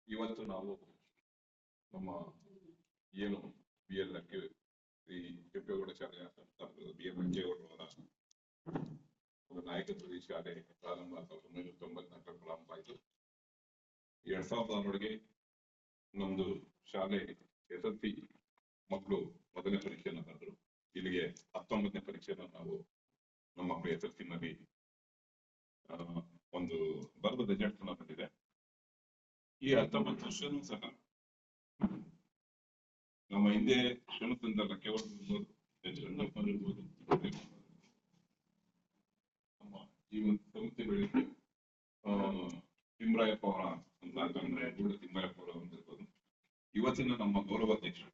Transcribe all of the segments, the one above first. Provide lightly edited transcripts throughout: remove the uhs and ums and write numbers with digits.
ಇವತ್ತು ನಾವು ನಮ್ಮ ಏನು ಬಿ ಎಲ್ ಅಕ್ಕಿ ಈ ಕೆಂಪೇಗೌಡ ಶಾಲೆಯ ಸಂಸ್ಥಾಪಕರು ಬಿ ಎಲ್ ಅಕ್ಕಿಯವರ ಒಂದು ನಾಯಕತ್ವದ ಶಾಲೆ ಪ್ರಾರಂಭ 1994 ಪ್ರಾರಂಭ ಆಯಿತು. 2006 ನಮ್ದು ಶಾಲೆ SSLC ಮಕ್ಕಳು ಮೊದಲನೇ ಪರೀಕ್ಷೆಯನ್ನು ತಂದ್ರು. ಇಲ್ಲಿಗೆ 19ನೇ ಪರೀಕ್ಷೆಯನ್ನು ನಾವು ನಮ್ಮ ಮಕ್ಕಳು SSLC ನಲ್ಲಿ ಒಂದು ಬರೆದ ರಿಸಲ್ಟ್ ಬಂದಿದೆ. ಈ 19 ವರ್ಷನೂ ಸಹ ನಮ್ಮ ಹಿಂದೆ ಶ್ರಮದಿಂದ ಇರ್ಬೋದು ನಮ್ಮ ಈ ಒಂದು ಸಂಸ್ಥೆಗಳಿಗೆ ತಿಮ್ಮರಾಯಪ್ಪ ಅವರ ತಿಮ್ಮರಾಯಪ್ಪ ಅವರ ಹೊಂದಿರ್ಬೋದು. ಇವತ್ತಿನ ನಮ್ಮ ಗೌರವಾಧ್ಯಕ್ಷರು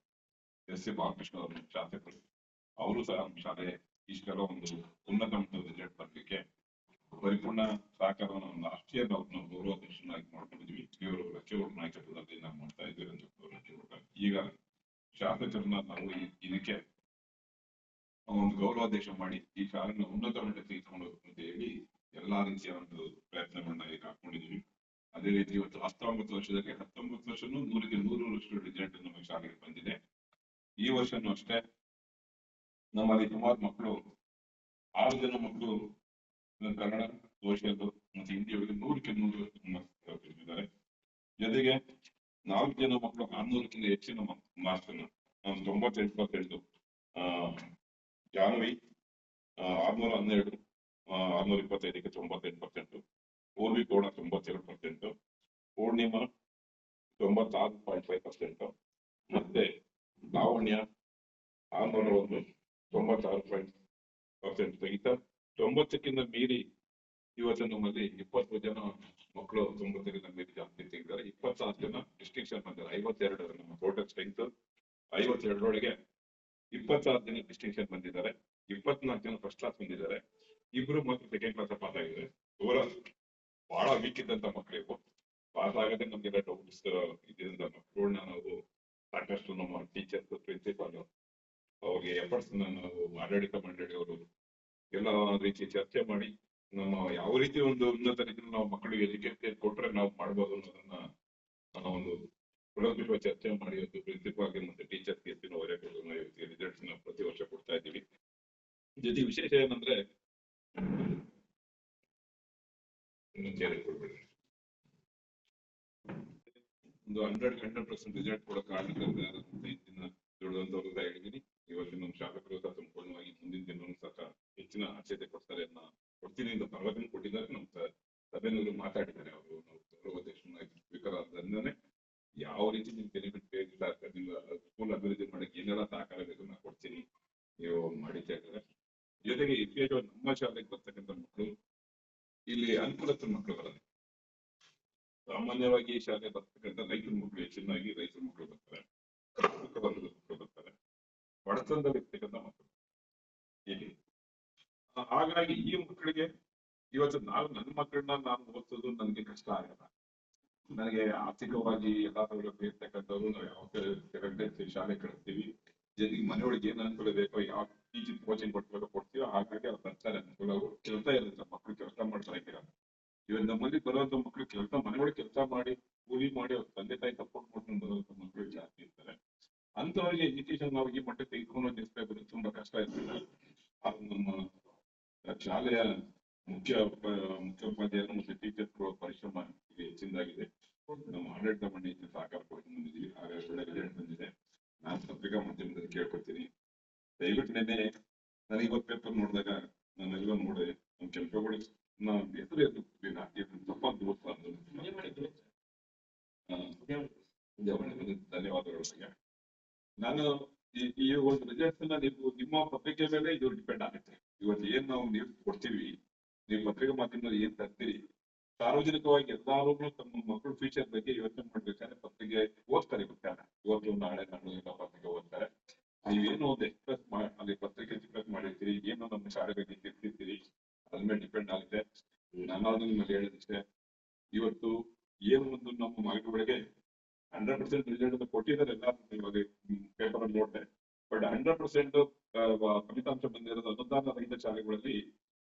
S. ಬಾಲಕೃಷ್ಣ ಅವರು ಶಾಸಕರು, ಅವರು ಸಹ ನಮ್ಮ ಶಾಲೆ ಇಷ್ಟೆಲ್ಲ ಒಂದು ಉನ್ನತ ಮಟ್ಟದ ರಿಸಲ್ಟ್ ಬರಲಿಕ್ಕೆ ಪರಿಪೂರ್ಣ ಸಹಕಾರವನ್ನು ರಾಷ್ಟ್ರೀಯ ನಾವು ಗೌರವಾಧ್ಯಕ್ಷನಾಗಿ ಮಾಡ್ಕೊಂಡಿದ್ವಿ. ಇವರು ಲಕ್ಷ್ಯವರ ನಾಯಕತ್ವದಲ್ಲಿ ನಾವು ಮಾಡ್ತಾ ಇದ್ದೀವಿ ಅಂತ. ಈಗ ಶಾಸಕರನ್ನ ನಾವು ಇದಕ್ಕೆ ಒಂದು ಗೌರವಾಧ್ಯಕ್ಷ ಮಾಡಿ ಈ ಶಾಲೆಯನ್ನು ಉನ್ನತ ಮಟ್ಟಕ್ಕೆ ತೆಗೆದುಕೊಂಡು ಅಂತ ಹೇಳಿ ಎಲ್ಲಾ ರೀತಿಯ ಒಂದು ಪ್ರಯತ್ನಗಳನ್ನ ಈಗ ಹಾಕೊಂಡಿದ್ವಿ. ಅದೇ ರೀತಿ ಇವತ್ತು 19 ವರ್ಷದಲ್ಲಿ 19 ವರ್ಷನೂ 100ಕ್ಕೆ 100 ರಿಸಲ್ಟ್ ನಮ್ಮ ಶಾಲೆಗೆ ಬಂದಿದೆ. ಈ ವರ್ಷನೂ ಅಷ್ಟೇ ನಮ್ಮಲ್ಲಿ ಸುಮಾರು ಮಕ್ಕಳು 6 ಜನ ಮಕ್ಕಳು ಕನ್ನಡ, ಸೋಷಿಯಲ್ ಮತ್ತೆ ಹಿಂದಿಯೊಳಗೆ 100ಕ್ಕೆ 100 ಇದ್ದಾರೆ. ಜೊತೆಗೆ 4 ಜನ ಮಕ್ಕಳು 600ಕ್ಕಿಂತ ಹೆಚ್ಚಿನ ಮಾರ್ಕ್ಸ್ ಅನ್ನು 98% ಜಾನ್ವಿ 612 625ಕ್ಕೆ 98%, ಪೂರ್ವಿ ಕೂಡ 92%, ಪೂರ್ಣಿಮಾ 96.5%, ಮತ್ತೆ ಲಾವಣ್ಯ 601 96% ಸಹಿತ 90ಕ್ಕಿಂತ ಮೀರಿ ಇವತ್ತು ನಮ್ಮಲ್ಲಿ 20 ಜನ ಮಕ್ಕಳು 90ಕ್ಕಿಂತ ಮೀರಿ ಜಾಸ್ತಿ ತೆಗೆದಿದ್ದಾರೆ. 26 ಜನ ಡಿಸ್ಟಿಂಕ್ಷನ್ ಬಂದಿದ್ದಾರೆ. 52 ನಮ್ಮ ಟೋಟಲ್ ಸ್ಟ್ರೆಂತ್ 52ರೊಳಗೆ 26 ಜನ ಡಿಸ್ಟಿಂಕ್ಷನ್ ಬಂದಿದ್ದಾರೆ. 24 ಜನ ಫಸ್ಟ್ ಕ್ಲಾಸ್ ಬಂದಿದ್ದಾರೆ. 2 ಮಕ್ಕಳು ಸೆಕೆಂಡ್ ಕ್ಲಾಸ್ ಪಾಸ್ ಆಗಿದ್ದಾರೆ. ಬಹಳ ವೀಕ್ ಇದ್ದಂತ ಮಕ್ಕಳಿಗೂ ಪಾಸ್ ಆಗದೆ ನಮ್ಗೆಲ್ಲ ಡೌಟ್ಸ್ ಇದರಿಂದ ಮಕ್ಕಳನ್ನ ನಾವು ಸಾಕಷ್ಟು ನಮ್ಮ ಟೀಚರ್ಸ್, ಪ್ರಿನ್ಸಿಪಾಲ್ ಅವ್ರಿಗೆ ಎಫರ್ಟ್ಸ್ ನಾವು ಆಡಳಿತ ಮಂಡಳಿಯವರು ಎಲ್ಲ ರೀತಿ ಚರ್ಚೆ ಮಾಡಿ ನಮ್ಮ ಯಾವ ರೀತಿ ಒಂದು ಉನ್ನತ ರೀತಿಯಲ್ಲಿ ನಾವು ಮಕ್ಕಳಿಗೆ ಎಜುಕೇಶನ್ ಕೊಟ್ರೆ ನಾವು ಮಾಡ್ಬೋದು ಅನ್ನೋದನ್ನ ಒಂದು ಕುಲಂಕುಷ ಚರ್ಚೆ ಮಾಡಿ ಒಂದು ಪ್ರಿನ್ಸಿಪಾಲ್ಗೆ ಮತ್ತೆ ಟೀಚರ್ಸ್ಗೆ ರಿಸಲ್ಟ್ಸ್ ನಾವು ಪ್ರತಿ ವರ್ಷ ಕೊಡ್ತಾ ಇದ್ದೀವಿ. ಜೊತೆ ವಿಶೇಷ ಏನಂದ್ರೆ ಒಂದು 100% ರಿಸಲ್ಟ್ ಕೊಡೋ ಕಾರಣದಿಂದ ಹೇಳಿದೀನಿ. ಇವತ್ತು ನಮ್ಮ ಶಾಸಕರು ಸಹ ಸಂಪೂರ್ಣವಾಗಿ ಮುಂದಿನ ದಿನ ಸಹ ಹೆಚ್ಚಿನ ಆದ್ಯತೆ ಕೊಡ್ತೀನಿ ಅಂತ ಭರವಸೆ ಕೊಟ್ಟಿದ್ದಾರೆ. ನಮ್ಮ ಸಭೆಯಲ್ಲೂ ಮಾತಾಡಿದ್ದಾರೆ. ಅವರು ನಾವು ಗೌರವಾಧ್ಯಕ್ಷನಾಗಿ ಸ್ವೀಕಾರ ಆದ್ರಿಂದನೇ ಯಾವ ರೀತಿ ನಿಮ್ ಬೆನಿಫಿಟ್ ಸ್ಕೂಲ್ ಅಭಿವೃದ್ಧಿ ಮಾಡಕ್ಕೆ ಏನೆಲ್ಲ ಸಹಕಾರ ಬೇಕು ನಾನು ಕೊಡ್ತೀನಿ, ನೀವು ಮಾಡಿದ್ದೆ. ಜೊತೆಗೆ ವಿಶೇಷವಾಗಿ ನಮ್ಮ ಶಾಲೆಗೆ ಬರ್ತಕ್ಕಂಥ ಮಕ್ಕಳು ಇಲ್ಲಿ ಅನುಕೂಲದ ಮಕ್ಕಳು ಬರೋದು. ಸಾಮಾನ್ಯವಾಗಿ ಶಾಲೆ ಬರ್ತಕ್ಕಂಥ ರೈತರ ಮಕ್ಕಳು, ಹೆಚ್ಚಿನಾಗಿ ರೈತರ ಮಕ್ಕಳು ಬರ್ತಾರೆ, ಮಕ್ಕಳು ಬರ್ತಾರೆ, ಬಡತನದಲ್ಲಿರ್ತಕ್ಕಂಥ ಮಕ್ಕಳು ಇಲ್ಲಿ. ಹಾಗಾಗಿ ಈ ಮಕ್ಕಳಿಗೆ ಇವತ್ತು ನನ್ನ ಮಕ್ಕಳನ್ನ ನಾನು ಓದಿಸೋದು ನನಗೆ ಕಷ್ಟ ಆಗಲ್ಲ. ನನಗೆ ಆರ್ಥಿಕವಾಗಿ ಎಲ್ಲಾ ಸೌಲಭ್ಯ ಇರ್ತಕ್ಕಂಥವ್ರು ನಾವು ಯಾವ ಶಾಲೆ ಕಳಿಸ್ತೀವಿ. ಜೊತೆಗೆ ಮನೆಯೊಳಗೆ ಏನ್ ಅನುಕೂಲ ಬೇಕೋ, ಯಾವ ಟೀಚಿಂಗ್ ಕೋಚಿಂಗ್ ಕೊಡ್ತೀವೋ ಹಾಗಾಗಿ ಅವ್ರು ಬರ್ತಾರೆ. ಅನುಕೂಲ ಕೆಲಸ ಇರುತ್ತೆ, ಮಕ್ಕಳು ಕೆಲಸ ಮಾಡ್ತಾ ಇದ್ದೀರಾ. ಇವತ್ತು ನಮ್ಮಲ್ಲಿ ಬರುವಂತ ಮಕ್ಕಳು ಕೆಲಸ ಮನೆಯೊಳಗೆ ಕೆಲಸ ಮಾಡಿ ಕೂಲಿ ಮಾಡಿ ಅವ್ರ ತಂದೆ ತಾಯಿ ಸಪೋರ್ಟ್ ಮಾಡ್ಕೊಂಡು ಬರುವಂತ ಮಕ್ಕಳು ಜಾಸ್ತಿ ಇರ್ತಾರೆ. ಅಂತವರಿಗೆ ಎಜುಕೇಶನ್ ನಾವು ಈ ಮಟ್ಟಕ್ಕೆ ತೆಗೆದುಕೊಂಡು ನಿಲ್ಲಿಸಬೇಕು ತುಂಬಾ ಕಷ್ಟ ಇರ್ತದೆ. ನಮ್ಮ ಶಾಲೆಯ ಮುಖ್ಯೋಪಾಧ್ಯಾಯರು ಮತ್ತೆ ಟೀಚರ್ಸ್ ಪರಿಶ್ರಮ ಹೆಚ್ಚಿನದಾಗಿದೆ. ನಮ್ಮ ಆಡಳಿತ ಮಂಡಳಿ ಸಹಕಾರ ಕೊಡ್ಕೊಂಡು ಬಂದಿದ್ದೀವಿ. ಹಾಗಾಗಿ ಒಳ್ಳೆ ರಿಸಲ್ಟ್ ಬಂದಿದೆ. ನಾನು ಪತ್ರಿಕಾ ಮಾಧ್ಯಮದಲ್ಲಿ ಕೇಳ್ಕೊಡ್ತೀನಿ, ದಯವಿಟ್ಟು ನಿನ್ನೆ ನನಗೆ ಇವತ್ತು ಪೇಪರ್ ನೋಡಿದಾಗ ನಾನೆಲ್ಲ ನೋಡಿದೆ. ನಮ್ಮ ಕೆಂಪೇಗೌಡ ಹೆಸರು ಧನ್ಯವಾದಗಳು. ನಾನು ಈ ಒಂದು ರಿಸಲ್ಟ್ಸ್ ನೀವು ನಿಮ್ಮ ಪತ್ರಿಕೆ ಮೇಲೆ ಇದು ಡಿಪೆಂಡ್ ಆಗುತ್ತೆ. ಇವತ್ತು ಏನ್ ನಾವು ನ್ಯೂಸ್ ಕೊಡ್ತೀವಿ, ನೀವು ಪತ್ರಿಕಾ ಮಾಧ್ಯಮದಲ್ಲಿ ಏನ್ ತರ್ತೀರಿ, ಸಾರ್ವಜನಿಕವಾಗಿ ಎಲ್ಲಾರು ತಮ್ಮ ಮಕ್ಕಳು ಫ್ಯೂಚರ್ ಬಗ್ಗೆ ಯೋಚನೆ ಮಾಡ್ಬೇಕಾದ್ರೆ ಪತ್ರಿಕೆ ಓದ್ತಾರೆ. ಗೊತ್ತಾಗ ಇವತ್ತು ನಾಳೆ ಎಲ್ಲ ಪತ್ರಿಕೆ ಓದ್ತಾರೆ. ನೀವೇನು ಒಂದು ಎಕ್ಸ್ಪ್ರೆಸ್ ಅಲ್ಲಿ ಪತ್ರಿಕೆ ಎಕ್ಸ್ಪ್ರೆಸ್ ಮಾಡಿರ್ತೀರಿ, ಏನು ನಮ್ಮ ಶಾಲೆ ಬಗ್ಗೆ ತಿರ್ತಿರ್ತೀರಿ, ಅದ್ರ ಮೇಲೆ ಡಿಪೆಂಡ್ ಆಗುತ್ತೆ. ನಾನು ನಿಮ್ಮಲ್ಲಿ ಹೇಳಿದಷ್ಟೇ, ಇವತ್ತು ಏನು ಒಂದು ನಮ್ಮ ಮಕ್ಕಳಿಗೆ 100% ರಿಸಲ್ಟ್ ಕೊಟ್ಟಿದ್ದಾರೆ. ಎಲ್ಲ ಇವಾಗ ಪೇಪರ್ ಅಲ್ಲಿ ನೋಡಿದೆ. ಬಟ್ 100% ಫಲಿತಾಂಶ ಬಂದಿರೋದು ಅನುದಾನ ರಹಿತ ಶಾಲೆಗಳಲ್ಲಿ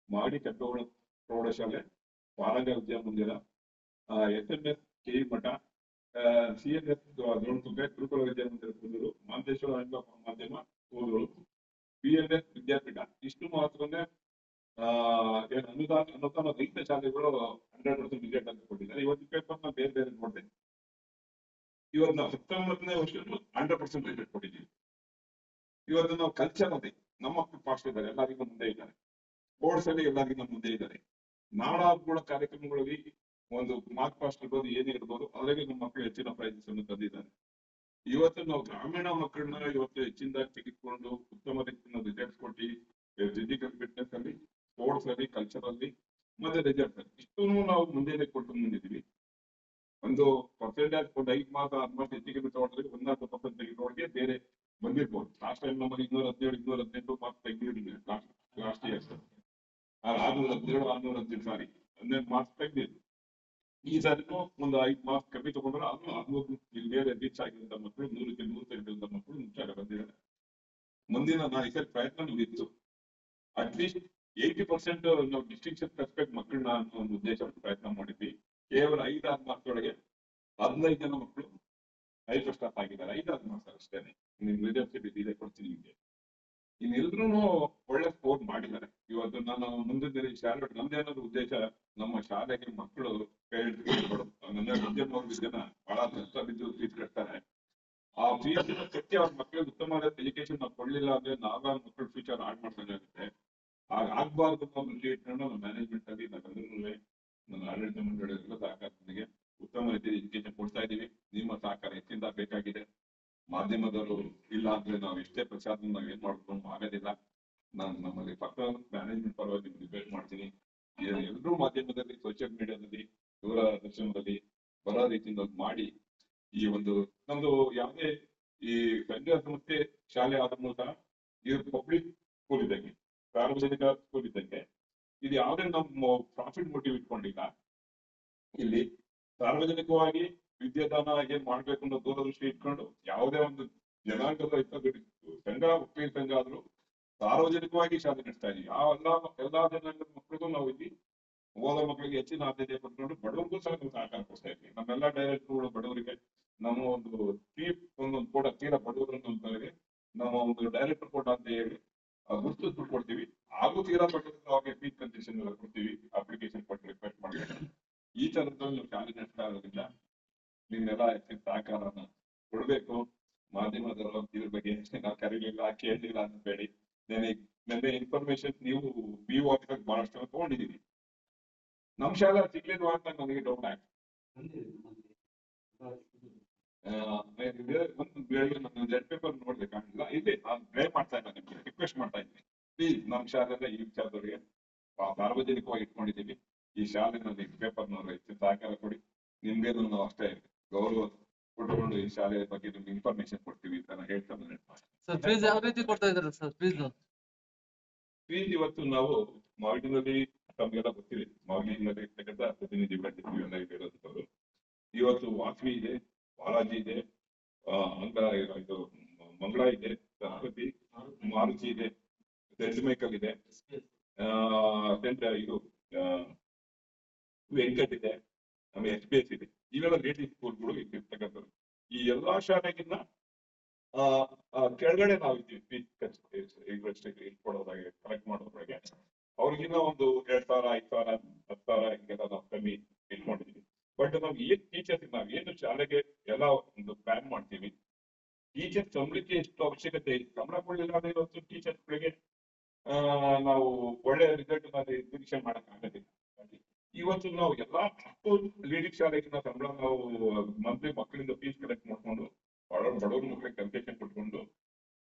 ಮಾಡಿ ಕೆಂಪೇಗೌಡ ಪ್ರೌಢಶಾಲೆ, ವಾರಂಗ ವಿದ್ಯಾಮಂದಿರ, SMS KV ಮಠ, CNS ದೊಡ್ಡ ಗುರುಕುಲ ವಿದ್ಯಾಮಂದಿರ ಕೂದಲು, ಮಾಂತೇಶ್ವರ ಆಂಗ್ಲ ಮಾಧ್ಯಮ ಕೂದಲು, PNS ವಿದ್ಯಾಪೀಠ ಇಷ್ಟು ಮಾತ್ರನೇ ಏನು ಅನುದಾನ ರಹಿತ ಶಾಲೆಗಳು 100% ರಿಸಲ್ಟ್ ಅಂತ ಕೊಟ್ಟಿದ್ದಾರೆ. ಇವತ್ತು ಪೇಪರ್ ನ ಬೇರೆ ಬೇರೆ ನೋಡಿದೆ. ಇವತ್ತು ನಾವು 19ನೇ ವರ್ಷ 100% ರಿಸಲ್ಟ್ ಕೊಟ್ಟಿದ್ದೀವಿ. ಇವತ್ತು ನಾವು ಕಲ್ಚರ್ ಅದೇ ನಮ್ಮ ಮಕ್ಕಳು ಫಾಸ್ಟ್ ಇದ್ದಾರೆ, ಎಲ್ಲರಿಗೂ ಮುಂದೆ ಇದ್ದಾರೆ. ಸ್ಪೋರ್ಟ್ಸ್ ಅಲ್ಲಿ ಎಲ್ಲರಿಗೂ ಮುಂದೆ ಇದ್ದಾರೆ. ನಾಡ ಹಬ್ಬಗಳ ಕಾರ್ಯಕ್ರಮಗಳಲ್ಲಿ ಒಂದು ಮಾರ್ಕ್ ಪಾಸ್ಟ್ ಇರ್ಬೋದು, ಏನೇ ಇರ್ಬೋದು, ಅದರಲ್ಲಿ ನಮ್ಮ ಮಕ್ಕಳು ಹೆಚ್ಚಿನ ಪ್ರೈಸಸ್ ಅನ್ನು ತಂದಿದ್ದಾರೆ. ಇವತ್ತು ನಾವು ಗ್ರಾಮೀಣ ಮಕ್ಕಳನ್ನ ಇವತ್ತು ಹೆಚ್ಚಿನದಾಗಿ ತೆಗೆದುಕೊಂಡು ಉತ್ತಮ ರೀತಿಯ ರಿಸಲ್ಟ್ಸ್ ಕೊಟ್ಟು ಫಿಸಿಕಲ್ ಫಿಟ್ನೆಸ್ ಅಲ್ಲಿ, ಸ್ಪೋರ್ಟ್ಸ್ ಅಲ್ಲಿ, ಕಲ್ಚರ್ ಅಲ್ಲಿ ಮತ್ತೆ ರಿಸಲ್ಟ್ಸ್ ಅಲ್ಲಿ ಇಷ್ಟು ನಾವು ಮುಂದೆ ಕೊಟ್ಟು ಬಂದಿದ್ದೀವಿ. ಒಂದು ಪರ್ಸೆಂಟೇಜ್ ಒಂದು 5 ಮಾರ್ಕ್ 6 ಮಾರ್ಕ್ ಹೆಚ್ಚಿಗೆ ಬಿಟ್ಟರೆ 14% ತೆಗೆದೊಳಗೆ ಬೇರೆ ಬಂದಿರ್ಬೋದು. ಲಾಸ್ಟ್ ಟೈಮ್ ನಮಗೆ 217 218 ಮಾರ್ಕ್ಸ್ ತೆಗೆದಿರಲಿಲ್ಲ ಲಾಸ್ಟ್ ಇಯರ್. 617 618 ಸಾರಿ 12 ಮಾರ್ಕ್ಸ್ ತೆಗೆದಿದ್ರು. ಈ ಸಾರಿನೂ ಒಂದು 5 ಮಾರ್ಕ್ಸ್ ಕಮ್ಮಿ ತಗೊಂಡ್ರೆ ಅದು 600 ಬೇರೆ ರೀಚ್ ಆಗಿದ್ದ ಮಕ್ಕಳು 100ಕ್ಕೆ 100 ತೆಗೆದಿದ್ದ ಮಕ್ಕಳು ಮುಚ್ಚಾಗ ಬಂದಿದ್ದಾರೆ. ಮುಂದಿನ 4 ಪ್ರಯತ್ನ ನಮಗಿತ್ತು. ಅಟ್ಲೀಸ್ಟ್ 80% ನಾವು ಡಿಸ್ಟಿಂಕ್ಷನ್ ತರ್ಸ್ಬೇಕು ಮಕ್ಕಳನ್ನ ಅನ್ನೋ ಒಂದು ಉದ್ದೇಶ ಪ್ರಯತ್ನ ಮಾಡಿದ್ವಿ. ಕೇವಲ 5-6 ಮಾರ್ಕ್ಸ್ ಒಳಗೆ 15 ಜನ ಮಕ್ಕಳು 5 ಸ್ಟಾಪ್ ಆಗಿದ್ದಾರೆ. 5-6 ಮಾರ್ಕ್ಸ್ ಅಷ್ಟೇನೆ. ನಿಮ್ ರಿಸಲ್ಟ್ ಇದೆ ಕೊಡ್ತೀನಿ ನಿಮ್ಗೆ. ಇನ್ನೆಲ್ರೂ ಒಳ್ಳೆ ಸ್ಕೋರ್ ಮಾಡಿದ್ದಾರೆ. ಇವತ್ತು ನಾನು ಮುಂದಿನ ಶಾಲೆ ನಮ್ದೇನಾದ್ರು ಉದ್ದೇಶ, ನಮ್ಮ ಶಾಲೆಗೆ ಮಕ್ಕಳು ನನ್ನ ವಿದ್ಯಾರ್ಥಿ ಜನ ಬಹಳ ಕಷ್ಟ ಬಿದ್ದು ಫೀಸ್ ಕಟ್ತಾರೆ. ಆ ಫೀಸ್ ಕಟ್ಟಿ ಅವ್ರ ಮಕ್ಕಳಿಗೆ ಉತ್ತಮವಾದ ಎಜುಕೇಶನ್ ನಾವು ಕೊಡ್ಲಿಲ್ಲ ಅಂದ್ರೆ ನಾವೇ ಮಕ್ಕಳ ಫ್ಯೂಚರ್ ಹಾಳು ಮಾಡ್ಬೇಕಾಗುತ್ತೆ. ಆಗ್ಬಾರ್ದು ಅನ್ನೋ ದೃಷ್ಟಿ ಇಟ್ಕೊಂಡು ನಮ್ಮ ಮ್ಯಾನೇಜ್ಮೆಂಟ್ ಅಲ್ಲಿ ನಾವೆಲ್ಲರೂ ನನ್ನ ಆಡಳಿತ ಮಂಡಳಿಗಳ ಸಹಕಾರದೊಂದಿಗೆ ಉತ್ತಮ ರೀತಿಯ ಎಜುಕೇಶನ್ ಕೊಡ್ತಾ ಇದೀವಿ. ನಿಮ್ಮ ಸಹಕಾರ ಹೆಚ್ಚಿನ ಬೇಕಾಗಿದೆ. ಮಾಧ್ಯಮದವರು ಇಲ್ಲ ಅಂದ್ರೆ ನಾವು ಎಷ್ಟೇ ಪ್ರಚಾರ ನಾವ್ ಏನ್ ಮಾಡ್ಕೊಂಡು ಆಗೋದಿಲ್ಲ. ನಾನು ನಮ್ಮಲ್ಲಿ ಪಕ್ಕ ಮ್ಯಾನೇಜ್ಮೆಂಟ್ ಪರವಾಗಿ ಡಿಬೇಟ್ ಮಾಡ್ತೀನಿ. ಎಲ್ಲರೂ ಮಾಧ್ಯಮದಲ್ಲಿ, ಸೋಷಿಯಲ್ ಮೀಡಿಯಾದಲ್ಲಿ, ದೂರದರ್ಶನದಲ್ಲಿ ಬರೋ ರೀತಿಯಿಂದ ಮಾಡಿ ಈ ಒಂದು ನಮ್ದು ಯಾವುದೇ ಈ ಸಂಘ ಸಂಸ್ಥೆ ಶಾಲೆ ಆದ ಮೂಲಕ ಇದು ಪಬ್ಲಿಕ್ ಸ್ಕೂಲ್ ಇದ್ದಂಗೆ, ಸಾರ್ವಜನಿಕ ಸ್ಕೂಲ್ ಇದ್ದಂಗೆ. ಇದು ಯಾವುದೇ ನಮ್ಮ ಪ್ರಾಫಿಟ್ ಮೋಟಿವ್ ಇಟ್ಕೊಂಡಿಲ್ಲ. ಇಲ್ಲಿ ಸಾರ್ವಜನಿಕವಾಗಿ ವಿದ್ಯಾದಾನ ಏನ್ ಮಾಡ್ಬೇಕು ಅನ್ನೋ ದೂರದೃಷ್ಟಿ ಇಟ್ಕೊಂಡು ಯಾವುದೇ ಒಂದು ಜನಾಂಗದ ಸಂಘ, ಒಕ್ಕಲಿಗ ಸಂಘ ಆದ್ರೂ ಸಾರ್ವಜನಿಕವಾಗಿ ಶಾಲೆ ನಡೆಸ್ತಾ ಇದೀವಿ. ಆ ಎಲ್ಲಾ ಜನಾಂಗದ ಮಕ್ಕಳಿಗೂ ನಾವು ಇಲ್ಲಿ ಓದೋ ಮಕ್ಕಳಿಗೆ ಹೆಚ್ಚಿನ ಆದ್ಯತೆ ಪಡ್ಕೊಂಡು ಬಡವರಿಗೂ ಸಹ ನಾವು ಸಹಕಾರ ಕೊಡ್ತಾ ಇದ್ವಿ. ನಮ್ಮೆಲ್ಲಾ ಡೈರೆಕ್ಟರ್ಗಳು ಬಡವರಿಗೆ ನಮ್ಮ ಒಂದು ಒಂದೊಂದು ಕೂಡ ತೀರಾ ಬಡವರನ್ನು ನಮ್ಮ ಒಂದು ಡೈರೆಕ್ಟರ್ ಕೋಟ ಅಂತ ಹೇಳಿ ಗುರುತಿಸ್ಬಿಟ್ಟು ಕೊಡ್ತೀವಿ. ಹಾಗೂ ತೀರಾ ಬಡವರಿಗೆ ಅವಾಗ ಫೀಸ್ ಕನ್ಸೆಷನ್ ಎಲ್ಲ ಕೊಡ್ತೀವಿ. ಅಪ್ಲಿಕೇಶನ್ ಕೊಟ್ಟು ರಿಕ್ವೆಸ್ಟ್ ಮಾಡ್ಬೇಕು. ಈ ತರದಲ್ಲಿ ನಾವು ಶಾಲೆ ನಡೆಸ್ತಾ ಇರೋದ್ರಿಂದ ನಿಮ್ಮೆಲ್ಲ ಹೆಚ್ಚಿನ ಸಹಕಾರನ ಕೊಡ್ಬೇಕು. ಮಾಧ್ಯಮದವರು ಇದ್ರ ಬಗ್ಗೆ ನಾವು ಕರೀಲಿಲ್ಲ, ಕೇಳಲಿಲ್ಲ ಅಂತ ಬೇಡಿ. ನೆನ್ನೆ ಇನ್ಫಾರ್ಮೇಶನ್ ನೀವು PO ಆಫೀಸರ್ ಬಹಳಷ್ಟು ತಗೊಂಡಿದ್ದೀವಿ. ನಮ್ ಶಾಲೆ ಸಿಗ್ಲಿಲ್ವಾ ಅಂತ ನನಗೆ ಡೌಟ್ ಆಯ್ತು. ಒಂದು ಜೆಡ್ ಪೇಪರ್ ನೋಡ್ಬೇಕಾಗಿಲ್ಲ. ಇಲ್ಲಿ ನಾನು ಟ್ರೈ ಮಾಡ್ತಾ ಇಲ್ಲ, ನಿಮ್ಗೆ ರಿಕ್ವೆಸ್ಟ್ ಮಾಡ್ತಾ ಇದ್ದೀನಿ. ಪ್ಲೀಸ್ ನಮ್ಮ ಶಾಲೆನ ಈ ವಿಚಾರದವರಿಗೆ ಸಾರ್ವಜನಿಕವಾಗಿ ಇಟ್ಕೊಂಡಿದ್ದೀವಿ. ಈ ಶಾಲೆನಲ್ಲಿ ಪೇಪರ್ನವ್ರು ಹೆಚ್ಚಿನ ಸಹಕಾರ ಕೊಡಿ. ನಿಮ್ಗೇನು ನಾವು ಅಷ್ಟೇ ಗೌರವ ಕೊಟ್ಟುಕೊಂಡು ಈ ಶಾಲೆಯ ಬಗ್ಗೆ ನಿಮ್ಗೆ ಇನ್ಫಾರ್ಮೇಶನ್ ಕೊಡ್ತೀವಿ ಅಂತ ನಾನು ಹೇಳ್ತಾನೆ. ಫೀಸ್ ಯಾವ ರೀತಿ ಕೊಡ್ತಾ ಇದ್ದಾರೆ ಸರ್? ಫೀಸ್ ಇವತ್ತು ನಾವು ಮಾವಿನಲ್ಲಿ ತಮ್ಗೆಲ್ಲ ಗೊತ್ತಿದೆ, ಮಾವಿನಲ್ಲಿ ಇರ್ತಕ್ಕಂಥ ಪ್ರತಿನಿಧಿಗಳಿರ್ತೀವಿ ಎಲ್ಲ ಇರೋದು. ಇವತ್ತು ವಾಸವಿ ಇದೆ, ಬಾಲಾಜಿ ಇದೆ, ಇದು ಮಂಗಳ ಇದೆ, ಸರಸ್ವತಿ, ಮಾರುತಿ ಇದೆ, ಸೆಂಟ್ ಮೈಕಲ್ ಇದೆ, ಇದು ವೆಂಕಟ್ ಇದೆ, ಆಮೇಲೆ SPS ಇದೆ. ಇವೆಲ್ಲ ರೇಟಿಂಗ್ ಸ್ಕೂಲ್ಗಳು ಇರ್ತಕ್ಕಂಥದ್ದು. ಈ ಎಲ್ಲಾ ಶಾಲೆಗಿನ್ನ ಕೆಳಗಡೆ ನಾವು ಇದ್ದೀವಿ. ಫೀಸ್ ಕೊಡೋದಾಗೆ ಕಲೆಕ್ಟ್ ಮಾಡೋದ್ರಾಗೆ ಅವ್ರಿಗಿನ್ನ ಒಂದು 2000 5000 10,000 ಹಿಂಗೆಲ್ಲ ನಾವು ಕಮ್ಮಿ ಇಟ್ಕೊಂಡಿದೀವಿ. ಬಟ್ ನಾವು ಏನ್ ಟೀಚರ್ಸ್ ನಾವ್ ಏನು ಶಾಲೆಗೆ ಎಲ್ಲ ಒಂದು ಪ್ಲಾನ್ ಮಾಡ್ತೀವಿ. ಟೀಚರ್ಸ್ ಸಂಬಳಕ್ಕೆ ಎಷ್ಟು ಅವಶ್ಯಕತೆ ಇದೆ, ಸಂಬಳ ಕೊಡಲಿಲ್ಲ ಅಂದ್ರೆ ಇವತ್ತು ಟೀಚರ್ಸ್ಗಳಿಗೆ ನಾವು ಒಳ್ಳೆ ರಿಸಲ್ಟ್ ನಿರೀಕ್ಷೆ ಮಾಡಕ್ ಆಗೋದಿಲ್ಲ. ಇವತ್ತು ನಾವು ಎಲ್ಲಾ ಲೀಡಿಂಗ್ ಶಾಲೆಗಿನ ಸಂಬಳ ನಾವು ಮಂತ್ಲಿ ಮಕ್ಕಳಿಂದ ಫೀಸ್ ಕಲೆಕ್ಟ್ ಮಾಡ್ಕೊಂಡು ಬಡವ್ರ ಮಕ್ಕಳಿಗೆ ಕನ್ಸೆಷನ್ ಕೊಟ್ಕೊಂಡು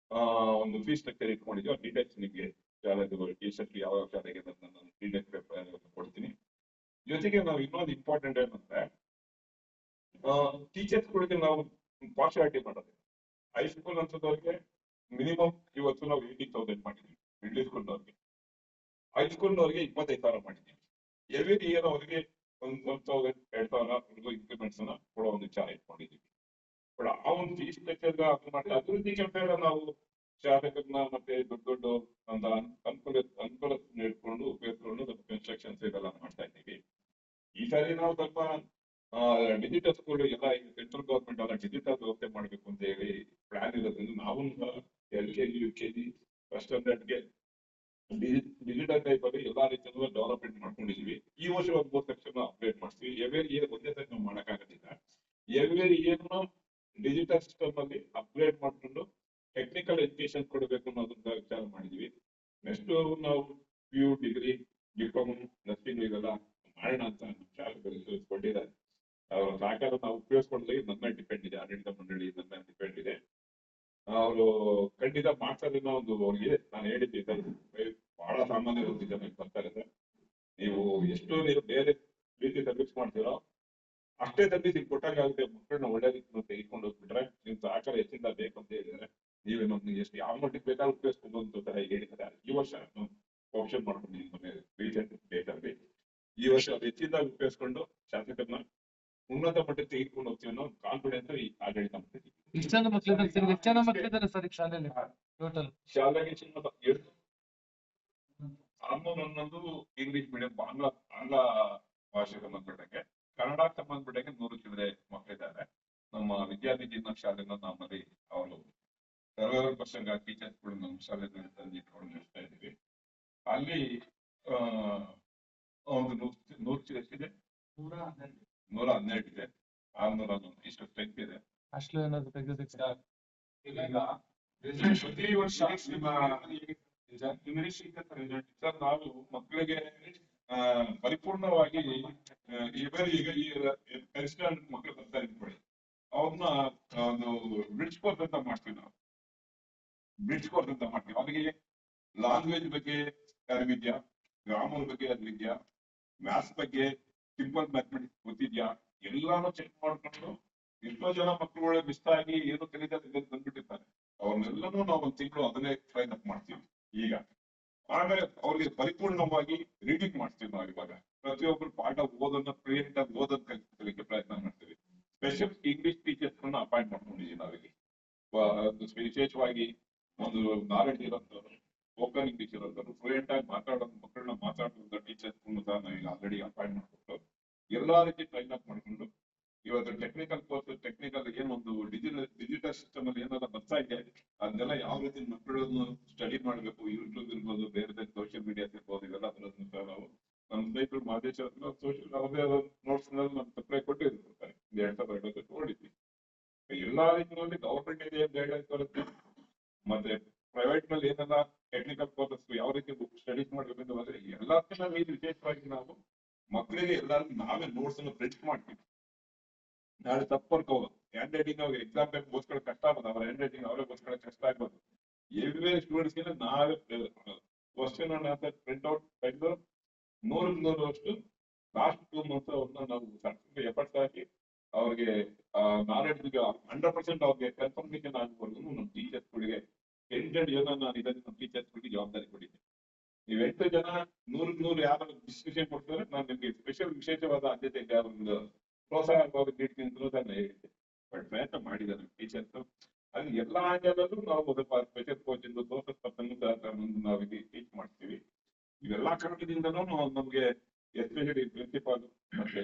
ಒಂದು ಫೀಸ್ ಸ್ಟ್ರಕ್ಚರ್ ಇಟ್ಕೊಂಡಿದ್ವಿ. ಆ ಡೀಟೇಲ್ಸ್ ನಿಮಗೆ ಶಾಲೆದು ಟೀಚರ್ಸ್ ಯಾವ ಶಾಲೆಗೆ ನಾನು ಡೀಟೇಲ್ಸ್ ಕೊಡ್ತೀನಿ. ಜೊತೆಗೆ ನಾವು ಇನ್ನೊಂದು ಇಂಪಾರ್ಟೆಂಟ್ ಏನಂದ್ರೆ ಟೀಚರ್ಸ್ಗಳಿಗೆ ನಾವು ಪಾರ್ಶಾಲಿಟಿ ಮಾಡೋದು. ಹೈಸ್ಕೂಲ್ ಅನ್ಸೋದವ್ರಿಗೆ ಮಿನಿಮಮ್ ಇವತ್ತು ನಾವು 80,000 ಮಾಡಿದ್ವಿ. ಮಿಡ್ಲ್ ಸ್ಕೂಲ್ನವ್ರಿಗೆ, ಹೈಸ್ಕೂಲ್ನವ್ರಿಗೆ 25,000 ಮಾಡಿದ್ವಿ. ಎವ್ರಿ ಇಯರ್ ಅವ್ರಿಗೆ 1,000 2,000 ಇನ್ಕ್ರಿಮೆಂಟ್ಸ್ ಅನ್ನ ಕೊಡೋ ಒಂದು ವಿಚಾರ ಇಟ್ಕೊಂಡಿದ್ದೀವಿ. ಬಟ್ ಆ ಒಂದು ಫೀಸ್ ಸ್ಟ್ರಕ್ಚರ್ ಮಾಡಿ ಅಭಿವೃದ್ಧಿ ಕೆಲಸ ಎಲ್ಲ ನಾವು ಶಾಸಕರನ್ನ ಮತ್ತೆ ದೊಡ್ಡ ಒಂದು ಅನುಕೂಲ ನೀಡ್ಕೊಂಡು ಉಪಯೋಗಿಸ್ಕೊಂಡು ಕನ್ಸ್ಟ್ರಕ್ಷನ್ಸ್ ಇದೆಲ್ಲ ಮಾಡ್ತಾ ಇದ್ದೀವಿ. ಈ ಸಾರಿ ನಾವು ಸ್ವಲ್ಪ ಡಿಜಿಟಲ್ ಸ್ಕೂಲ್ ಎಲ್ಲ ಸೆಂಟ್ರಲ್ ಗೌರ್ಮೆಂಟ್ ಎಲ್ಲ ಡಿಜಿಟಲ್ ವ್ಯವಸ್ಥೆ ಮಾಡ್ಬೇಕು ಅಂತ ಹೇಳಿ ಪ್ಲಾನ್ ಇರೋದ್ರಿಂದ ನಾವು LKG UKG ಫಸ್ಟ್ ಸ್ಟ್ಯಾಂಡರ್ಡ್ಗೆ ಡಿಜಿಟಲ್ ಟೈಪ್ ಅಲ್ಲಿ ಎಲ್ಲಾ ರೀತಿಯಲ್ಲೂ ಡೆವಲಪ್ಮೆಂಟ್ ಮಾಡ್ಕೊಂಡಿದೀವಿ. ಈ ವರ್ಷ ಒಂದು 3 ಸೆಕ್ಷನ್ ಅಪ್ಡೇಟ್ ಮಾಡ್ತೀವಿ. ಎವ್ರಿ ಇಯರ್ ಒಂದೇ ಸರಿ ನಾವು ಮಾಡಕ್ಕಾಗೋದಿಲ್ಲ. ಎವ್ರಿ ಇಯರ್ ಡಿಜಿಟಲ್ ಸಿಸ್ಟಮ್ ಅಲ್ಲಿ ಅಪ್ಗ್ರೇಡ್ ಮಾಡ್ಕೊಂಡು ಟೆಕ್ನಿಕಲ್ ಎಜುಕೇಶನ್ ಕೊಡಬೇಕು ಅನ್ನೋದನ್ನ ವಿಚಾರ ಮಾಡಿದೀವಿ. ನೆಕ್ಸ್ಟ್ ನಾವು PU ಡಿಗ್ರಿ ಡಿಪ್ಲೊಮಾ ನರ್ಸಿಂಗ್ ಇದೆಲ್ಲ ಮಾಡೋಣ ಅಂತ ವಿಚಾರ ಕೊಟ್ಟಿದ್ದಾರೆ. ಅವರ ಸಹಕಾರ ನಾವು ಉಪಯೋಗಿಸ್ಕೊಂಡ್ರೆ ನನ್ನ ಡಿಪೆಂಡ್ ಇದೆ, ಆಡಳಿತ ಮಂಡಳಿ ನನ್ನ ಡಿಪೆಂಡ್ ಇದೆ. ಅವರು ಖಂಡಿತ ಮಾಡ್ಸೋದನ್ನ ಒಂದು ಅವ್ರಿಗೆ ನಾನು ಹೇಳಿದ್ದೆ, ಬಹಳ ಸಾಮಾನ್ಯ ಜನ ಬರ್ತಾರೆ ಸರ್, ನೀವು ಎಷ್ಟು ನೀವು ಬೇರೆ ರೀತಿ ಸರ್ವಿಸ್ ಮಾಡ್ತೀರೋ ಅಷ್ಟೇ ಸರ್ವಿಸ್ ಈಗ ಕೊಟ್ಟಾಗ ಆಗುತ್ತೆ. ಮಕ್ಕಳನ್ನ ಒಳ್ಳೆ ರೀತಿ ತೆಗೆದುಕೊಂಡು ಹೋಗ್ಬಿಟ್ರೆ ನಿಮ್ ಸಹಕಾರ ಹೆಚ್ಚಿಂದ ಬೇಕು ಅಂತ ಹೇಳಿದ್ರೆ ನೀವೇ ನಮ್ಗೆ ಎಷ್ಟು ಯಾವ ಮಟ್ಟಿಗೆ ಬೇಕಾದ್ರೂ ಉಪಯೋಗಿಸ್ಕೊಂಡು ಅಂತ ತರ ಹೇಳಿದ್ದಾರೆ. ಈ ವರ್ಷ ಆಪ್ಷನ್ ಮಾಡ್ಕೊಂಡಿದ್ದೀನಿ ರೀಸೆಂಟ್ ಡೇಟ್ ಅಲ್ಲಿ. ಈ ವರ್ಷ ಹೆಚ್ಚಿಂದ ಉಪಯೋಗಿಸ್ಕೊಂಡು ಶಾಸಕರನ್ನ ಉನ್ನತ ಮಟ್ಟಕ್ಕೆ ತೆಗೆದುಕೊಂಡು ಹೋಗ್ತೀವಿ ಅನ್ನೋ ಕಾನ್ಫಿಡೆನ್ಸ್ ಈ ಆಡಳಿತ ಮಾಡ್ತೀವಿ. ಎಷ್ಟು ಜನ ಮಕ್ಕಳಿದ್ದಾರೆ ಸರ್? ಎಷ್ಟು ಜನ ಮಕ್ಕಳಿದ್ದಾರೆ ಸರ್ ಈಗ ಶಾಲೆಯಲ್ಲಿ ಟೋಟಲ್? ಶಾಲೆಗೆ ಹನ್ನೊಂದು ಇಂಗ್ಲಿಷ್ ಮೀಡಿಯಂ ಆಂಗ್ಲ ಭಾಷೆಗೆ ಸಂಬಂಧಪಟ್ಟಂಗೆ, ಕನ್ನಡಕ್ಕೆ ಸಂಬಂಧಪಟ್ಟಂಗೆ 100 ಚಿಲ್ಲರೆ ಮಕ್ಕಳಿದ್ದಾರೆ. ನಮ್ಮ ವಿದ್ಯಾರ್ಥಿ ಶಾಲೆನ ನಮ್ಮಲ್ಲಿ ಅವರು ಸರ್ವೈವಲ್ ಪರ್ಸನ್ ಟೀಚರ್ಸ್ ಕೂಡ ನಮ್ಮ ಶಾಲೆಯಲ್ಲಿ ತಂದಿಟ್ಕೊಂಡು ನಡೆಸ್ತಾ ಇದ್ದೀವಿ. ಅಲ್ಲಿ ಒಂದು 100 ಎಷ್ಟಿದೆ? 112 ಇದೆ. 600 ಇಷ್ಟು ಸ್ಟ್ರೆಂತ್ ಇದೆ. ಅಷ್ಟು ಏನಾದ್ರು ತೆಗೆದಕ್ಕೆ ಪ್ರತಿ ವರ್ಷ ಸರ್ ನಾವು ಮಕ್ಕಳಿಗೆ ಪರಿಪೂರ್ಣವಾಗಿ ಈಗ ಮಕ್ಕಳು ಬರ್ತಾ ಇದ್ಕೊಳ್ಳಿ, ಅವ್ರನ್ನ ಒಂದು ಬ್ರಿಡ್ಜ್ ಕೋರ್ಸ್ ಅಂತ ಮಾಡ್ತೀವಿ. ನಾವು ಬ್ರಿಡ್ಜ್ ಕೋರ್ಸ್ ಅಂತ ಮಾಡ್ತೀವಿ. ಅವರಿಗೆ ಲ್ಯಾಂಗ್ವೇಜ್ ಬಗ್ಗೆ ಅರಿವಿದ್ಯಾ, ಗ್ರಾಮರ್ ಬಗ್ಗೆ ಅರಿವಿದ್ಯಾ, ಮ್ಯಾಥ್ಸ್ ಬಗ್ಗೆ ಸಿಂಪಲ್ ಮ್ಯಾಥಮೆಟಿಕ್ಸ್ ಗೊತ್ತಿದ್ಯಾ, ಎಲ್ಲಾನು ಚೆಕ್ ಮಾಡ್ಕೊಂಡು ಎಷ್ಟೋ ಜನ ಮಕ್ಕಳು ಮಿಸ್ ಆಗಿ ಏನು ಕಲಿತಾರೆ ಬಂದ್ಬಿಟ್ಟಿರ್ತಾರೆ. ಅವ್ರನ್ನೆಲ್ಲನೂ ನಾವು ಒಂದು ತಿಂಗಳು ಅದನ್ನೇ ಟ್ರೈನ್ ಅಪ್ ಮಾಡ್ತೀವಿ. ಈಗ ಆಮೇಲೆ ಅವ್ರಿಗೆ ಪರಿಪೂರ್ಣವಾಗಿ ರೀಡಿಂಗ್ ಮಾಡ್ತೀವಿ. ನಾವು ಇವಾಗ ಪ್ರತಿಯೊಬ್ಬರು ಪಾಠ ಓದನ್ನ ಕ್ರಿಯೇಟ್ ಆಗಿ ಓದೋದ್ ಕಲಿಕೆ ಪ್ರಯತ್ನ ಮಾಡ್ತೀವಿ. ಸ್ಪೆಷಲ್ ಇಂಗ್ಲಿಷ್ ಟೀಚರ್ಸ್ ಅಪಾಯಿಂಟ್ ಮಾಡ್ಕೊಂಡಿದ್ದೀವಿ ನಾವಿಲ್ಲಿ. ವಿಶೇಷವಾಗಿ ಒಂದು ನಾಲೆಡ್ಜ್ ಇರೋಂಥವ್ರು, ಸ್ಪೋಕನ್ ಇಂಗ್ಲಿಷ್ ಇರೋಂಥವ್ರು, ಫ್ಲೂಯೆಂಟ್ ಆಗಿ ಮಾತಾಡೋದು ಮಕ್ಕಳನ್ನ ಮಾತಾಡುವಂತ ಟೀಚರ್ಸ್ ಸಹ ನಾವೀಗ ಆಲ್ರೆಡಿ ಅಪಾಯಿಂಟ್ ಮಾಡ್ಕೊಂಡು ಎಲ್ಲಾ ರೀತಿ ಟ್ರೈನ್ ಅಪ್ ಮಾಡ್ಕೊಂಡು ಇವತ್ತು ಟೆಕ್ನಿಕಲ್ ಕೋರ್ಸ್, ಟೆಕ್ನಿಕಲ್ ಏನೊಂದು ಡಿಜಿಟಲ್ ಸಿಸ್ಟಮ್ ಅಲ್ಲಿ ಏನೆಲ್ಲ ಬರ್ತಾ ಇದೆ ಅದನ್ನೆಲ್ಲ ಯಾವ ರೀತಿ ಮಕ್ಕಳನ್ನು ಸ್ಟಡಿ ಮಾಡ್ಬೇಕು, ಯೂಟ್ಯೂಬ್ ಇರ್ಬೋದು, ಬೇರೆ ಬೇರೆ ಸೋಷಿಯಲ್ ಮೀಡಿಯಾಸ್ ಇರ್ಬೋದು, ಇವೆಲ್ಲ ಬರೋದನ್ನ ಸಹ ನಾವು ನಮ್ಮ ಸ್ನೇಹಿತರು ಮಾದೇಶ್ವರ ಸೋಷಿಯಲ್ ಯಾವುದೇ ನೋಟ್ಸ್ ನಲ್ಲಿ ನಮ್ಮ ಸಪ್ಲೈ ಕೊಟ್ಟಿರ್ತಾರೆ. 2020 ನೋಡಿದ್ವಿ. ಎಲ್ಲಾ ರೀತಿಯಲ್ಲಿ ಗವರ್ಮೆಂಟ್ ಇದೆ ಗೈಡ್ಲೈನ್ಸ್ ಬರುತ್ತೆ, ಮತ್ತೆ ಪ್ರೈವೇಟ್ ನಲ್ಲಿ ಏನೆಲ್ಲ ಟೆಕ್ನಿಕಲ್ ಕೋರ್ಸಸ್ ಯಾವ ರೀತಿ ಸ್ಟಡೀಸ್ ಮಾಡ್ಬೇಕಂತ ಬಂದ್ರೆ ಎಲ್ಲದನ್ನ ಮೀರಿ ವಿಶೇಷವಾಗಿ ನಾವು ಮಕ್ಕಳಿಗೆ ಎಲ್ಲರಿಗೂ ನಾವೇ ನೋಟ್ಸ್ ಅನ್ನು ಪ್ರಿಂಟ್ ಮಾಡ್ತೀವಿ. ನಾಳೆ ತಪ್ಪರ್ಕೋಬೋದು, ಹ್ಯಾಂಡ್ ರೈಟಿಂಗ್ ಅವ್ರಿಗೆ ಎಕ್ಸಾಮ್ ಟೈಮ್ ಓದ್ಕೊಳ್ಳೋ ಕಷ್ಟ ಆಗ್ಬೋದು, ಅವ್ರ ಹ್ಯಾಂಡ್ ರೈಟಿಂಗ್ ಅವರೇ ಓದ್ಕೊಳ್ಳೋ ಕಷ್ಟ ಆಗ್ಬೋದು. ಎವ್ರಿ ಸ್ಟೂಡೆಂಟ್ಸ್ಗೆ ನಾವೇ ಕ್ವಶನ್ ಆನ್ಸರ್ ಪ್ರಿಂಟ್ ಔಟ್ ತೆಗೆದು 100 ಅಷ್ಟು ಲಾಸ್ಟ್ 2 months ಅವ್ರನ್ನ ನಾವು ಎಫರ್ಟ್ಸ್ ಹಾಕಿ ಅವ್ರಿಗೆ ನಾಲೆಡ್ಜ್ 100% ಅವ್ರಿಗೆ ಕನ್ಫರ್ಮೇಶನ್ ಆಗ್ಬಾರ್ದು. ನಮ್ಮ ಟೀಚರ್ಸ್ಗಳಿಗೆ 10 ಜನ ನಾನು ಇದನ್ನು ನಮ್ಮ ಟೀಚರ್ಸ್ಗಳಿಗೆ ಜವಾಬ್ದಾರಿ ಕೊಟ್ಟಿದ್ದೆ. ನೀವು 8 ಜನ 100 ಯಾರು ಡಿಸ್ಕಷನ್ ಕೊಡ್ತಾರೆ, ನಾನು ನಿಮ್ಗೆ ಸ್ಪೆಷಲ್ ವಿಶೇಷವಾದ ಆದ್ಯತೆ ಒಂದು ಪ್ರೋತ್ಸಾಹ ನೀಡ್ತೀನಿ ಅಂತ ನಾನು ಹೇಳಿದ್ದೆ. ಬಟ್ ಪ್ರಯತ್ನ ಮಾಡಿದ್ದಾರೆ ಟೀಚರ್ಸ್. ಅಲ್ಲಿ ಎಲ್ಲಾ ಆಂಗಲಲ್ಲೂ ನಾವು ಸ್ಪೆಷಲ್ ಕೋಚಿಂಗ್, ಸೋಷಲ್ ಪರ್ಸನ್ ನಾವು ಟೀಚ್ ಮಾಡ್ತೀವಿ. ಇವೆಲ್ಲಾ ಕಾರಣದಿಂದನೂ ನಮ್ಗೆ ಎಸ್ಪೆಷಲಿ ಪ್ರಿನ್ಸಿಪಾಲ್ ಮತ್ತೆ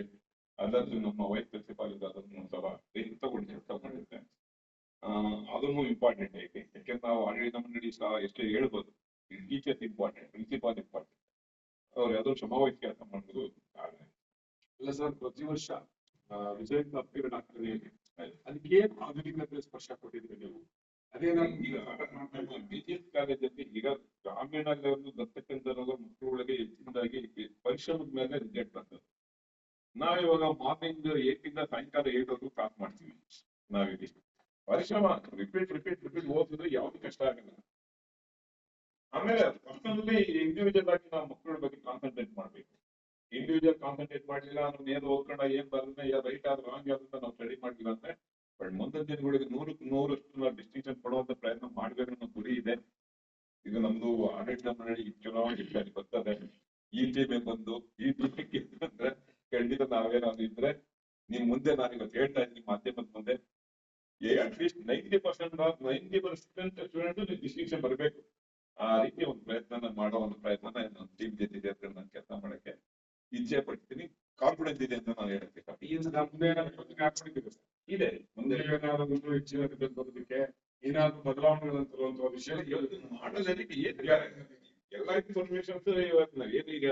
ಅದನ್ನು ನಮ್ಮ ವೈಸ್ ಪ್ರಿನ್ಸಿಪಾಲ್ ಅದನ್ನು ಸಹ ತಗೊಂಡು ಕೆಲಸ ಮಾಡಿರುತ್ತೆ. ಅದನ್ನು ಇಂಪಾರ್ಟೆಂಟ್ ಐತಿ. ಯಾಕೆಂದ್ರೆ ನಾವು ಆಡಳಿತ ಮಂಡಳಿ ಸಹ ಎಷ್ಟೇ ಹೇಳ್ಬೋದು, ಟೀಚರ್ಸ್ ಇಂಪಾರ್ಟೆಂಟ್, ಪ್ರಿನ್ಸಿಪಾಲ್ ಇಂಪಾರ್ಟೆಂಟ್. ಅವ್ರು ಯಾವ್ದೋ ಶ್ರಮವಹಿಸಿ ಕೆಲಸ ಮಾಡೋದು ಅಲ್ಲ ಸರ್. ಪ್ರತಿ ವರ್ಷ ರಿಸಲ್ಟ್ ಅಪ್ಗ್ರೇಡ್ ಆಗ್ತದೆ, ಅದಕ್ಕೆ ಏನ್ ಆಧುನಿಕತೆ ಸ್ಪರ್ಶ ಕೊಟ್ಟಿದ್ರಿ ನೀವು? ಅದೇ ನಾನು ಈಗ BGS ಕಾಲೇಜಲ್ಲಿ ಈಗ ಗ್ರಾಮೀಣ ಲೆವೆಲ್ ಬರ್ತಕ್ಕಂಥ ಮಕ್ಕಳುಗಳಿಗೆ ಹೆಚ್ಚಿನದಾಗಿ ಪರಿಶ್ರಮದ ಮೇಲೆ ರಿಸಲ್ಟ್ ಬರ್ತದೆ. ನಾವಿವಾಗ ಮಾರ್ನಿಂಗ್ 8 ಇಂದ ಸಾಯಂಕಾಲ 7 ಕ್ಲಾಸ್ ಮಾಡ್ತೀವಿ. ನಾವಿಲ್ಲಿ ಪರಿಶ್ರಮ ರಿಪೀಟ್ ಓದಿದ್ರೆ ಯಾವ್ದು ಕಷ್ಟ ಆಗಲ್ಲ. ಆಮೇಲೆ ಪರ್ಸನಲಿ ಇಂಡಿವಿಜುವಲ್ ಆಗಿ ನಾವು ಮಕ್ಕಳ ಬಗ್ಗೆ ಕಾನ್ಸಂಟ್ರೇಟ್ ಮಾಡ್ಬೇಕು. ಇಂಡಿವಿಜುವಲ್ ಕಾನ್ಸಂಟ್ರೇಟ್ ಮಾಡ್ಲಿಲ್ಲ, ನಾವು ಏನ್ ಓದ್ಕೊಂಡ ಏನ್ ಬರೋದನ್ನ ರೈಟ್ ಆದ್ರೆ ರಾಂಗ್ ಆದ್ರೆ ನಾವು ಸ್ಟಡಿ ಮಾಡ್ಲಿಲ್ಲ ಅಂದ್ರೆ ಬಟ್ ಮುಂದಿನ ದಿನಗಳಿಗೆ 100ಕ್ಕೆ 100 ಡಿಸ್ಟಿಂಕ್ಷನ್ ಕೊಡುವಂತ ಪ್ರಯತ್ನ ಮಾಡ್ಬೇಕು ಅನ್ನೋ ಗುರಿ ಇದೆ. ಇದು ನಮ್ದು ಆಡಳಿತ ಮಂಡಳಿ ಚುನಾವಣೆ ಬರ್ತದೆ. ಈ ಟೀಮ್ ಬಂದು ಈ ಟೀಮಿಗೆ ಅಂದ್ರೆ ಖಂಡಿತ ನಾವೇನಾದ್ರು ಇದ್ರೆ ನಿಮ್ ಮುಂದೆ ನಾನು ಇವತ್ತು ಹೇಳ್ತಾ ಇದ್ದೀನಿ ಮಾಧ್ಯಮದ ಮುಂದೆ, ಅಟ್ಲೀಸ್ಟ್ 90% ಸ್ಟೂಡೆಂಟ್ ಡಿಸ್ಟಿಂಕ್ಷನ್ ಬರಬೇಕು. ಆ ರೀತಿ ಒಂದು ಪ್ರಯತ್ನ ಮಾಡೋ ಒಂದು ಪ್ರಯತ್ನ ನನ್ನ ಟೀಮ್ ಜೊತೆ ನಾನು ಕೆಲಸ ಮಾಡಕ್ಕೆ ಇಚ್ಛೆ ಪಡ್ತೀನಿ. ಕಾನ್ಫಿಡೆನ್ಸ್ ಇದೆ ಅಂತ ನಾನು ಹೇಳಕ್ಕೆ ಈ ನಮ್ದೇ ಯೋಚನೆ ಹಾಕೊಂಡಿದ್ದೀವಿ ಸರ್. ಇದೆ ಮುಂದೆ ಮುಂದೆ ಏನಾದ್ರು ಹೆಚ್ಚಿನ ಬರೋದಕ್ಕೆ ಏನಾದ್ರು ಬದಲಾವಣೆಗಳನ್ನು ತರುವಂತಹ ವಿಷಯ ಇವತ್ತು ಮಾಡಲಿಕ್ಕೆ ಎಲ್ಲ ಇನ್ಫಾರ್ಮೇಶನ್ಸ್ ಇವತ್ತು ನಾವು ಏನೀಗ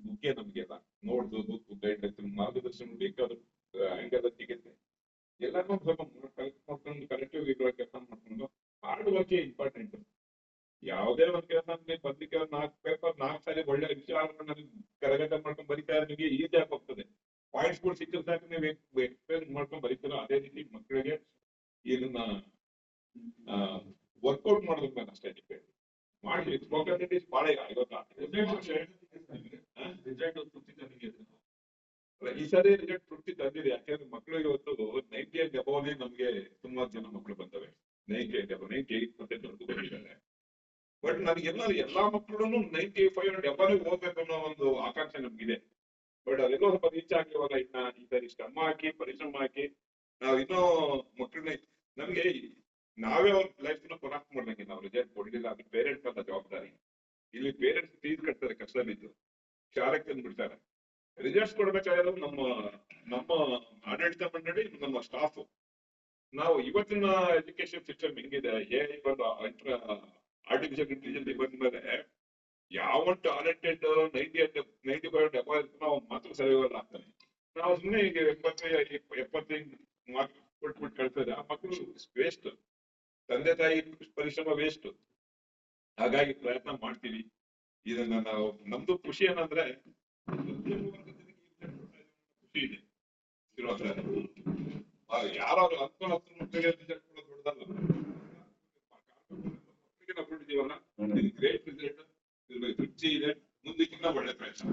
ಮುಖ್ಯ ನಮ್ಗೆಲ್ಲ ನೋಡ್ದು ಬುಕ್ ಗೈಡ್ ಮಾರ್ಗದರ್ಶನ ಬೇಕಾದ್ರು ಹಂಗೆಲ್ಲ ಸಿಗುತ್ತೆ ಎಲ್ಲಾನು ಸ್ವಲ್ಪ ಕಲೆಕ್ಟ್ ಮಾಡ್ಕೊಂಡು ಕಲೆಕ್ಟಿವ್ ಕೆಲಸ ಮಾಡ್ಕೊಂಡು ಹಾರ್ಡ್ ವರ್ಕ್ ಇಂಪಾರ್ಟೆಂಟ್. ಯಾವುದೇ ಒಂದ್ ಕೆಲಸ ಪತ್ರಿಕೆ 4 ಪೇಪರ್ 4 ಸಾರಿ ಒಳ್ಳೆ ವಿಚಾರ ಕರಗತ ಮಾಡ್ಕೊಂಡು ಬರೀತಾ ನಿಮಗೆ ಈಸಿ ಆಗಿ ಹೋಗ್ತದೆ. ಪಾಯಿಂಟ್ಸ್ ಗಳು ಸಿಕ್ಕಿದ ಸಾಕು ನೀವು ಎಕ್ಸ್ಪ್ಲೇನ್ ಮಾಡ್ಕೊಂಡು ಬರೀತೀರೋ ಅದೇ ರೀತಿ ಮಕ್ಕಳಿಗೆ ಇದನ್ನ ವರ್ಕೌಟ್ ಮಾಡೋದ್ರ ಮೇಲೆ ಅಷ್ಟೇ ಡಿಪೆಂಡ್ ಮಾಡಿ. ಸ್ಪೋಕನ್ ಬಾಳ ರಿಸಲ್ಟ್ ತೃಪ್ತಿ ತಂದಿದೆ. ಈ ಸಾರಿ ರಿಸಲ್ಟ್ ತೃಪ್ತಿ ತಂದಿದೆ. ಯಾಕಂದ್ರೆ ಮಕ್ಕಳು ಇವತ್ತು 98 ಅಬೌವ್ ನಮ್ಗೆ ತುಂಬಾ ಜನ ಮಕ್ಕಳು ಬರ್ತವೆ. 98 ಅಬೌವ್ 98% ಬಂದಿದ್ದಾರೆ. ಬಟ್ ನನಗೆಲ್ಲ ಎಲ್ಲಾ ಮಕ್ಕಳು 95 and above ಹೋಗ್ಬೇಕು ಅನ್ನೋ ಒಂದು ಆಕಾಂಕ್ಷೆ ನಮ್ಗಿದೆ. ಬಟ್ ಅದೆಲ್ಲೋ ಸ್ವಲ್ಪ ರೀಚ್ ಆಗಿರುವಾಗ ಇನ್ನ ಈ ಸಾರಿ ಶ್ರಮ ಹಾಕಿ ಪರಿಶ್ರಮ ಹಾಕಿ ನಾವ್ ಇನ್ನೂ ಮಕ್ಕಳನ್ನ ನಮ್ಗೆ ನಾವೇ ಅವ್ರ ಲೈಫ್ ನ ಕೊನಾಕ್ ಮಾಡ್ದಂಗೆ ನಾವು ರಿಸಲ್ಟ್ ಕೊಡ್ಲಿಲ್ಲ. ಅದು ಪೇರೆಂಟ್ಸ್ ಅಂತ ಜವಾಬ್ದಾರಿ. ಇಲ್ಲಿ ಪೇರೆಂಟ್ಸ್ ಫೀಸ್ ಕಟ್ತಾರೆ ಕಷ್ಟದಲ್ಲಿದ್ದು ಶಾಲೆಗೆ ತಂದ್ಬಿಡ್ತಾರೆ. ರಿಸಲ್ಟ್ಸ್ ಕೊಡ್ಬೇಕಾದ್ರೆ ನಮ್ಮ ಆಡಳಿತ ಮಂಡಳಿ ನಮ್ಮ ಸ್ಟಾಫ್ ನಾವು ಇವತ್ತಿನ ಎಜುಕೇಶನ್ ಸಿಸ್ಟಮ್ ಹೆಂಗಿದೆ ಬಂದು ಆರ್ಟಿಫಿಷಿಯಲ್ ಇಂಟೆಲಿಜೆನ್ಸ್ ಬಂದ್ಮೇಲೆ ಯಾವ ಟ್ಯಾಲೆಂಟೆಡ್ 95 ಅಬೌವ್ ನಾವು ಮಾತ್ರ ಸರ್ವೈವಲ್ ಆಗ್ತಾನೆ. ನಾವು ಸುಮ್ಮನೆ ಈಗ 75 ಮಾರ್ಕ್ ಕೊಟ್ಬಿಟ್ಟು ಕಳ್ಸಿದ್ರೆ ಆ ಮಕ್ಕಳು ವೇಸ್ಟ್, ತಂದೆ ತಾಯಿ ಪರಿಶ್ರಮ ವೇಸ್ಟ್. ಹಾಗಾಗಿ ಪ್ರಯತ್ನ ಮಾಡ್ತೀವಿ. ಇದನ್ನ ನಾವು ನಮ್ದು ಖುಷಿ ಏನಂದ್ರೆ ಖುಷಿ ಇದೆ ಯಾರಾದ್ರೂ 10 ಮಕ್ಕಳಿಗೆ ರಿಸಲ್ಟ್ ಕೊಡೋದು ದೊಡ್ಡದಲ್ಲ. ಕೊಟ್ಟಿದ್ದೀವಲ್ಲ ಇದು ಗ್ರೇಟ್ ರಿಸಲ್ಟ್. ತೃಪ್ತಿ ಇದೆ. ಮುಂದಕ್ಕಿಂತ ಒಳ್ಳೆ ಪ್ರಯತ್ನ.